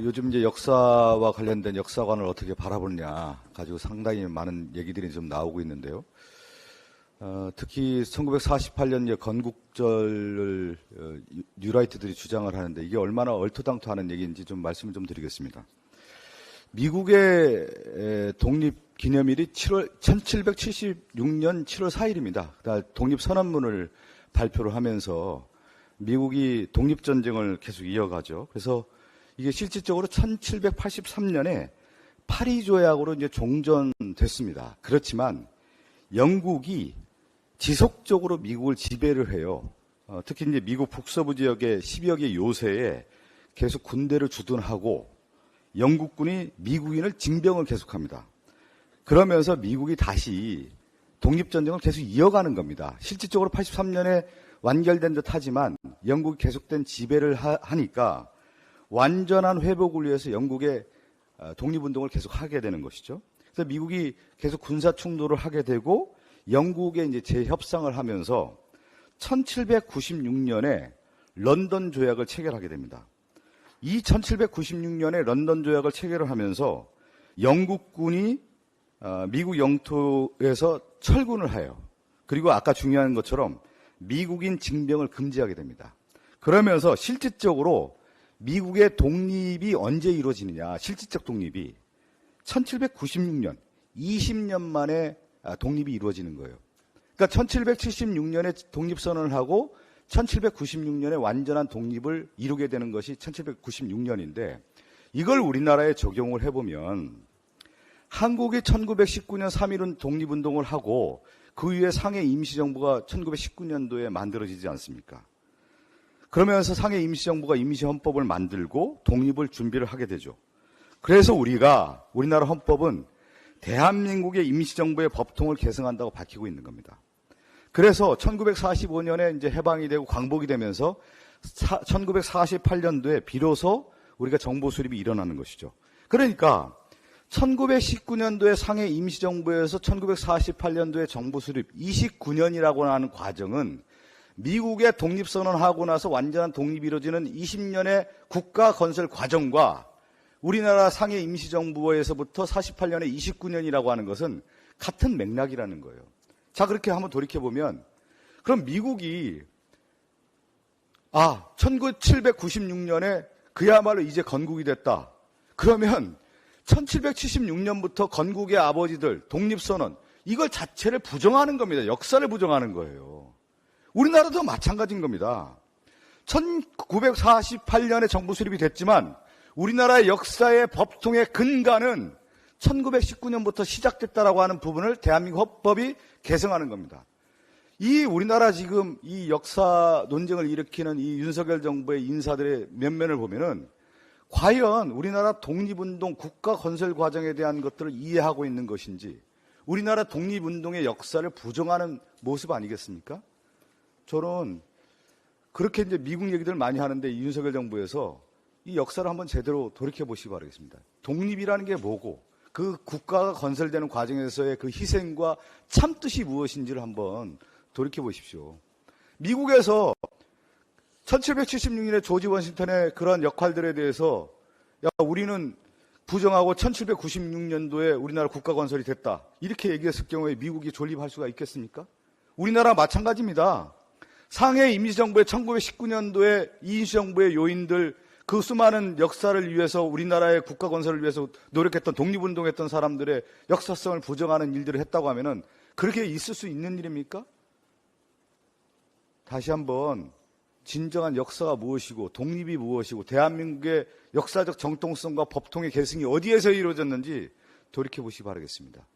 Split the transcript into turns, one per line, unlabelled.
요즘 이제 역사와 관련된 역사관을 어떻게 바라보느냐 가지고 상당히 많은 얘기들이 좀 나오고 있는데요. 특히 1948년 건국절을 뉴라이트들이 주장을 하는데 이게 얼마나 얼토당토하는 얘기인지 좀 말씀을 좀 드리겠습니다. 미국의 독립기념일이 1776년 7월 4일입니다. 독립선언문을 발표를 하면서 미국이 독립전쟁을 계속 이어가죠. 그래서 이게 실질적으로 1783년에 파리 조약으로 이제 종전됐습니다. 그렇지만 영국이 지속적으로 미국을 지배를 해요. 특히 이제 미국 북서부 지역의 10여 개 요새에 계속 군대를 주둔하고 영국군이 미국인을 징병을 계속합니다. 그러면서 미국이 다시 독립전쟁을 계속 이어가는 겁니다. 실질적으로 83년에 완결된 듯 하지만 영국이 계속된 지배를 하니까 완전한 회복을 위해서 영국의 독립운동을 계속 하게 되는 것이죠. 그래서 미국이 계속 군사 충돌을 하게 되고 영국에 이제 재협상을 하면서 1796년에 런던 조약을 체결하게 됩니다. 이 1796년에 런던 조약을 체결을 하면서 영국군이 미국 영토에서 철군을 해요. 그리고 아까 중요한 것처럼 미국인 징병을 금지하게 됩니다. 그러면서 실질적으로 미국의 독립이 언제 이루어지느냐, 실질적 독립이 1796년, 20년 만에 독립이 이루어지는 거예요. 그러니까 1776년에 독립선언을 하고 1796년에 완전한 독립을 이루게 되는 것이 1796년인데 이걸 우리나라에 적용을 해보면 한국이 1919년 3.1운 독립운동을 하고 그 이후에 상해 임시정부가 1919년도에 만들어지지 않습니까? 그러면서 상해 임시정부가 임시헌법을 만들고 독립을 준비를 하게 되죠. 그래서 우리나라 헌법은 대한민국의 임시정부의 법통을 계승한다고 밝히고 있는 겁니다. 그래서 1945년에 이제 해방이 되고 광복이 되면서 1948년도에 비로소 우리가 정부 수립이 일어나는 것이죠. 그러니까 1919년도에 상해 임시정부에서 1948년도에 정부 수립 29년이라고 하는 과정은 미국의 독립선언하고 나서 완전한 독립이 이루어지는 20년의 국가 건설 과정과 우리나라 상해 임시정부에서부터 48년에 29년이라고 하는 것은 같은 맥락이라는 거예요. 자, 그렇게 한번 돌이켜보면 그럼 미국이 1796년에 그야말로 이제 건국이 됐다. 그러면 1776년부터 건국의 아버지들 독립선언 이걸 자체를 부정하는 겁니다. 역사를 부정하는 거예요. 우리나라도 마찬가지인 겁니다. 1948년에 정부 수립이 됐지만 우리나라의 역사의 법통의 근간은 1919년부터 시작됐다라고 하는 부분을 대한민국 헌법이 개정하는 겁니다. 이 우리나라 지금 이 역사 논쟁을 일으키는 이 윤석열 정부의 인사들의 면면을 보면은 과연 우리나라 독립운동 국가 건설 과정에 대한 것들을 이해하고 있는 것인지 우리나라 독립운동의 역사를 부정하는 모습 아니겠습니까? 저는 그렇게 이제 미국 얘기들 많이 하는데 이 윤석열 정부에서 이 역사를 한번 제대로 돌이켜 보시기 바라겠습니다. 독립이라는 게 뭐고 그 국가가 건설되는 과정에서의 그 희생과 참뜻이 무엇인지를 한번 돌이켜 보십시오. 미국에서 1776년에 조지 워싱턴의 그런 역할들에 대해서 우리는 부정하고 1796년도에 우리나라 국가 건설이 됐다. 이렇게 얘기했을 경우에 미국이 존립할 수가 있겠습니까? 우리나라 마찬가지입니다. 상해 임시정부의 1919년도에 임시정부의 요인들 그 수많은 역사를 위해서 우리나라의 국가 건설을 위해서 노력했던 독립운동했던 사람들의 역사성을 부정하는 일들을 했다고 하면은 그렇게 있을 수 있는 일입니까? 다시 한번 진정한 역사가 무엇이고 독립이 무엇이고 대한민국의 역사적 정통성과 법통의 계승이 어디에서 이루어졌는지 돌이켜보시기 바라겠습니다.